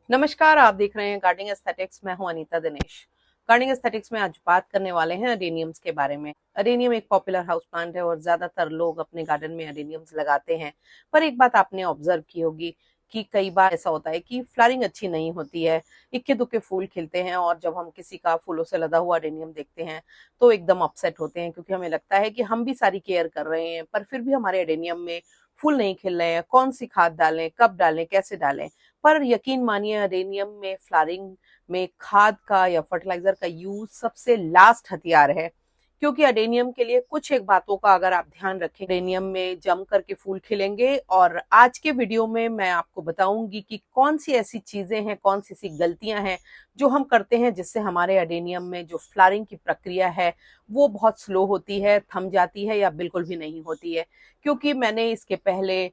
नमस्कार, आप देख रहे हैं गार्डनिंग एस्थेटिक्स। मैं हूं अनीता दिनेश। गार्डनिंग एस्थेटिक्स में आज बात करने वाले हैं अडेनियम्स के बारे में। अडेनियम एक पॉपुलर हाउस प्लांट है और ज्यादातर लोग अपने गार्डन में अडेनियम्स लगाते हैं। पर एक बात आपने ऑब्जर्व की होगी कि कई बार ऐसा होता है कि फ्लावरिंग अच्छी नहीं होती है, इक्के दुक्के फूल खिलते हैं और जब हम किसी का फूलों से लदा हुआ अडेनियम देखते हैं तो एकदम अपसेट होते हैं, क्योंकि हमें लगता है कि हम भी सारी केयर कर रहे हैं पर फिर भी हमारे अडेनियम में फूल नहीं खिल रहे हैं। कौन सी खाद डालें, कब डालें, कैसे डालें। पर यकीन मानिए, अडेनियम में फ्लावरिंग में खाद का या फर्टिलाइजर का यूज सबसे लास्ट हथियार है, क्योंकि अडेनियम के लिए कुछ एक बातों का अगर आप ध्यान रखें, अडेनियम में जम करके फूल खिलेंगे। और आज के वीडियो में मैं आपको बताऊंगी कि कौन सी ऐसी चीजें हैं, कौन सी ऐसी गलतियां हैं जो हम करते हैं जिससे हमारे अडेनियम में जो फ्लावरिंग की प्रक्रिया है वो बहुत स्लो होती है, थम जाती है या बिल्कुल भी नहीं होती है। क्योंकि मैंने इसके पहले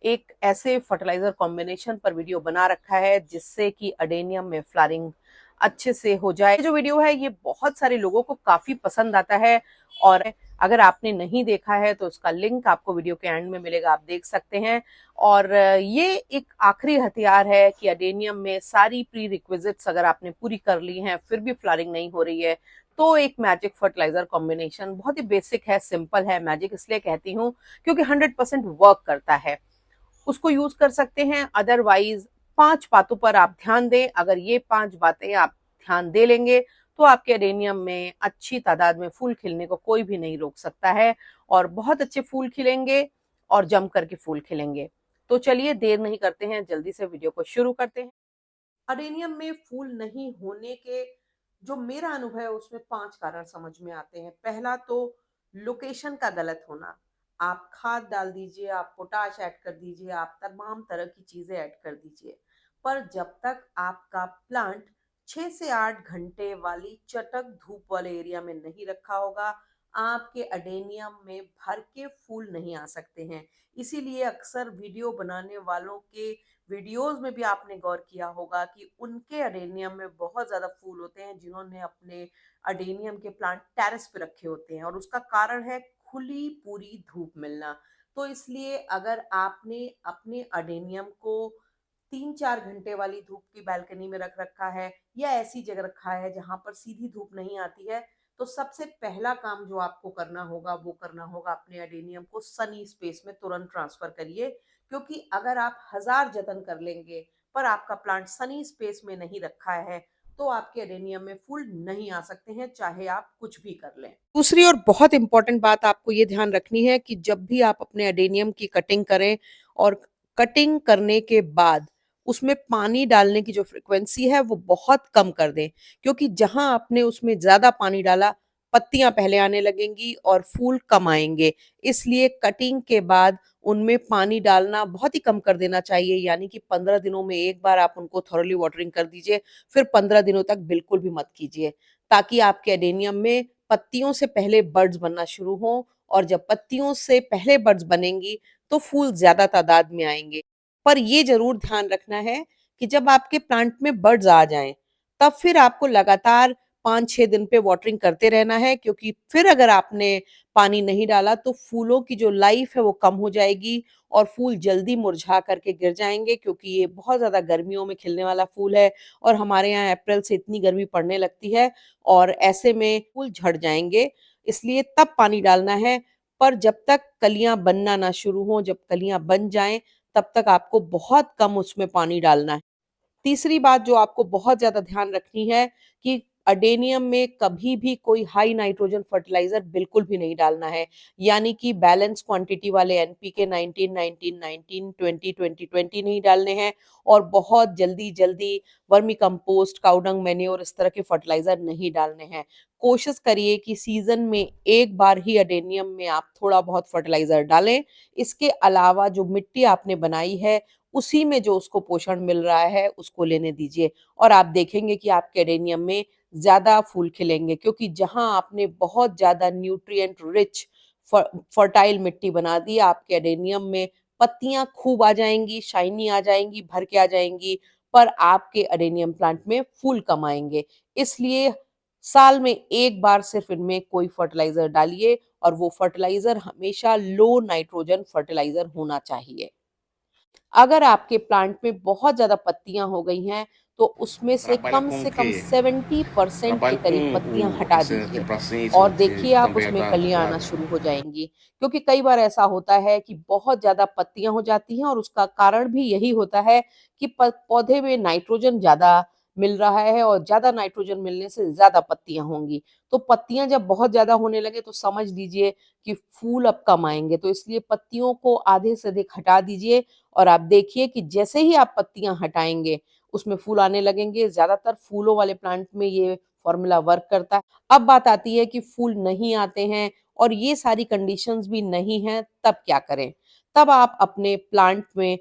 एक ऐसे फर्टिलाइजर कॉम्बिनेशन पर वीडियो बना रखा है जिससे कि अडेनियम में फ्लावरिंग अच्छे से हो जाए। जो वीडियो है ये बहुत सारे लोगों को काफी पसंद आता है, और अगर आपने नहीं देखा है तो उसका लिंक आपको वीडियो के एंड में मिलेगा, आप देख सकते हैं। और ये एक आखिरी हथियार है कि अडेनियम में सारी प्री रिक्विजिट्स अगर आपने पूरी कर ली हैं फिर भी फ्लावरिंग नहीं हो रही है, तो एक मैजिक फर्टिलाइजर कॉम्बिनेशन बहुत ही बेसिक है, सिंपल है। मैजिक इसलिए कहती हूँ क्योंकि 100% वर्क करता है, उसको यूज कर सकते हैं। अदरवाइज 5 बातों पर आप ध्यान दें। अगर ये 5 बातें आप ध्यान दे लेंगे तो आपके अडेनियम में अच्छी तादाद में फूल खिलने को कोई भी नहीं रोक सकता है, और बहुत अच्छे फूल खिलेंगे और जम करके फूल खिलेंगे। तो चलिए देर नहीं करते हैं, जल्दी से वीडियो को शुरू करते हैं। अडेनियम में फूल नहीं होने के जो मेरा अनुभव है उसमें 5 कारण समझ में आते हैं। पहला तो लोकेशन का गलत होना। आप खाद डाल दीजिए, आप पोटाश ऐड कर दीजिए, आप तमाम तरह की चीजें ऐड कर दीजिए, पर जब तक आपका प्लांट 6 से 8 घंटे वाली चटक धूप वाले एरिया में नहीं रखा होगा, आपके अडेनियम में भर के फूल नहीं आ सकते हैं। इसीलिए अक्सर वीडियो बनाने वालों के वीडियोज में भी आपने गौर किया होगा कि उनके अडेनियम में बहुत ज्यादा फूल होते हैं जिन्होंने अपने अडेनियम के प्लांट टेरेस पे रखे होते हैं, और उसका कारण है खुली पूरी धूप मिलना। तो इसलिए अगर आपने अपने अडेनियम को 3-4 घंटे वाली धूप की बालकनी में रख रखा है या ऐसी जगह रखा है जहां पर सीधी धूप नहीं आती है, तो सबसे पहला काम जो आपको करना होगा वो करना होगा अपने अडेनियम को सनी स्पेस में तुरंत ट्रांसफर करिए। क्योंकि अगर आप हजार जतन कर लेंगे पर आपका प्लांट सनी स्पेस में नहीं रखा है तो आपके अडेनियम में फूल नहीं आ सकते हैं, चाहे आप कुछ भी कर लें। दूसरी और बहुत इंपॉर्टेंट बात आपको ये ध्यान रखनी है कि जब भी आप अपने अडेनियम की कटिंग करें, और कटिंग करने के बाद उसमें पानी डालने की जो फ्रिक्वेंसी है वो बहुत कम कर दें। क्योंकि जहां आपने उसमें ज्यादा पानी डाला, पत्तियां पहले आने लगेंगी और फूल कम आएंगे। इसलिए कटिंग के बाद उनमें पानी डालना बहुत ही कम कर देना चाहिए, यानी कि 15 दिनों में एक बार आप उनको थॉरली वाटरिंग कर दीजिए, फिर 15 दिनों तक बिल्कुल भी मत कीजिए, ताकि आपके एडेनियम में पत्तियों से पहले बर्ड्स बनना शुरू हो। और जब पत्तियों से पहले बर्ड्स बनेंगी तो फूल ज्यादा तादाद में आएंगे। पर ये जरूर ध्यान रखना है कि जब आपके प्लांट में बर्ड्स आ जाएं तब फिर आपको लगातार 5-6 दिन पे वाटरिंग करते रहना है, क्योंकि फिर अगर आपने पानी नहीं डाला तो फूलों की जो लाइफ है वो कम हो जाएगी और फूल जल्दी मुरझा करके गिर जाएंगे, क्योंकि ये बहुत ज्यादा गर्मियों में खिलने वाला फूल है और हमारे यहाँ अप्रैल से इतनी गर्मी पड़ने लगती है और ऐसे में फूल झड़ जाएंगे। इसलिए तब पानी डालना है। पर जब तक कलियां बनना ना शुरू हो, जब कलियां बन जाएं, तब तक आपको बहुत कम उसमें पानी डालना है। तीसरी बात जो आपको बहुत ज्यादा ध्यान रखनी है कि अडेनियम में कभी भी कोई हाई नाइट्रोजन फर्टिलाइजर बिल्कुल भी नहीं डालना है। यानी कि बैलेंस क्वांटिटी वाले एनपीके 19-19-19 20-20-20 नहीं डालने हैं, और बहुत जल्दी जल्दी वर्मी कंपोस्ट, काउडंग, मैन्योर इस तरह के फर्टिलाइजर नहीं डालने हैं। कोशिश करिए कि सीजन में एक बार ही अडेनियम में आप थोड़ा बहुत फर्टिलाइजर डालें। इसके अलावा जो मिट्टी आपने बनाई है उसी में जो उसको पोषण मिल रहा है उसको लेने दीजिए, और आप देखेंगे कि आपके एडेनियम में ज्यादा फूल खिलेंगे। क्योंकि जहां आपने बहुत ज्यादा न्यूट्रिएंट रिच फर्टाइल मिट्टी बना दी, आपके एडेनियम में पत्तियां खूब आ जाएंगी, शाइनी आ जाएंगी, भर के आ जाएंगी, पर आपके एडेनियम प्लांट में फूल कम आएंगे। इसलिए साल में एक बार सिर्फ इनमें कोई फर्टिलाइजर डालिए, और वो फर्टिलाइजर हमेशा लो नाइट्रोजन फर्टिलाइजर होना चाहिए। अगर आपके प्लांट में बहुत ज़्यादा पत्तियाँ हो गई हैं, तो उसमें से Trabalha कम com से o कम quê? 70% के Trabalho करीब com पत्तियाँ हटा você tem दीजिए paciência और no que देखिए आप também é उसमें कलियाँ आना claro. शुरू हो जाएँगी। क्योंकि कई बार ऐसा होता है कि बहुत ज़्यादा पत्तियाँ हो जाती हैं और उसका कारण भी यही होता है कि प पौधे में नाइट्रोजन ज़्यादा मिल रहा है और ज़्यादा नाइट्रोजन मिलने से ज़्यादा पत्तियाँ होंगी। तो पत्तियाँ जब बहुत ज़्यादा होने लगे तो समझ लीजिए कि फूल अब कम आएँगे। तो इसलिए पत्तियों को आधे से अधिक हटा दीजिए और आप देखिए कि जैसे ही आप पत्तियाँ हटाएँगे, उसमें फूल आने लगेंगे। ज़्यादातर फूलों वाले प्लांट में ये फ़ॉर्मूला वर्क करता है। अब बात आती है कि फूल नहीं आते हैं और ये सारी कंडीशंस भी नहीं हैं, तब क्या करें? तब आप अपने प्लांट में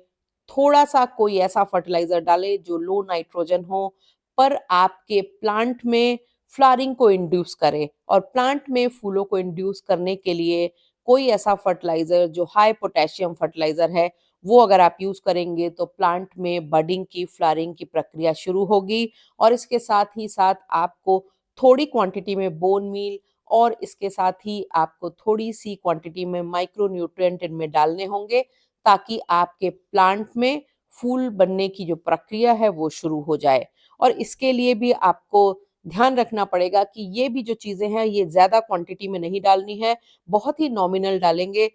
थोड़ा-सा कोई ऐसा फर्टिलाइज़र डालें जो लो नाइट्रोजन हो, पर आपके प्लांट में फ्लावरिंग को इंड्यूस करे और प्लांट में फूलों को इंड्यूस करने के लिए कोई ऐसा फर्टिलाइज़र जो हाई पोटेशियम फर्टिलाइज़र है, वो अगर आप यूज़ करेंगे तो प्लांट में बडिंग की, फ्लावरिंग की प्रक्रिया शुरू होगी और इसके साथ ही साथ आपको थोड़ी क्वांटिटी में बोन मील और इसके साथ ही आपको थोड़ी-सी क्वांटिटी में माइक्रो न्यूट्रिएंट इनमें डालने होंगे, ताकि आपके प्लांट में फूल बनने की जो प्रक्रिया है वो शुरू हो जाए। और इसके लिए भी आपको ध्यान रखना पड़ेगा कि ये भी जो चीज़ें हैं ये ज़्यादा क्वांटिटी में नहीं डालनी है, बहुत ही नॉमिनल डालेंगे।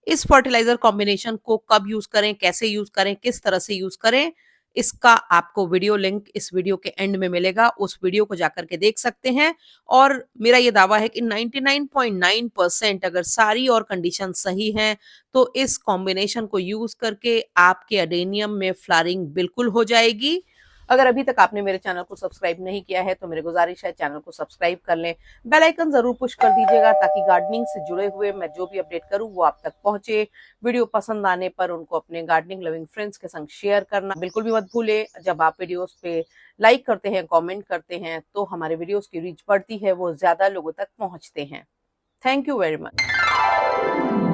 इस फर्टिलाइज़र कॉम्बिनेशन को कब यूज़ करें, कैसे यूज़ करें, किस तरह से यूज़ करें, इसका आपको वीडियो लिंक इस वीडियो के एंड में मिलेगा, उस वीडियो को जाकर के देख सकते हैं। और मेरा ये दावा है कि 99.9% अगर सारी और कंडीशन सही हैं, तो इस कॉम्बिनेशन को यूज़ करके आपके अडेनियम में फ्लावरिंग बिल्कुल हो जाएगी। अगर अभी तक आपने मेरे चैनल को सब्सक्राइब नहीं किया है, तो मेरी गुज़ारिश है चैनल को सब्सक्राइब कर लें। बेल आइकन ज़रूर पुश कर दीजिएगा ताकि गार्डनिंग से जुड़े हुए मैं जो भी अपडेट करूँ वो आप तक पहुँचे। वीडियो पसंद आने पर उनको अपने गार्डनिंग लविंग फ्रेंड्स के संग शेयर करना बिल्कुल भी मत भूलें। जब आप वीडियोस पे लाइक करते हैं, कमेंट करते हैं, तो हमारे वीडियोस की रीच बढ़ती है, वो ज़्यादा लोगों तक पहुँचते हैं। Thank you very much.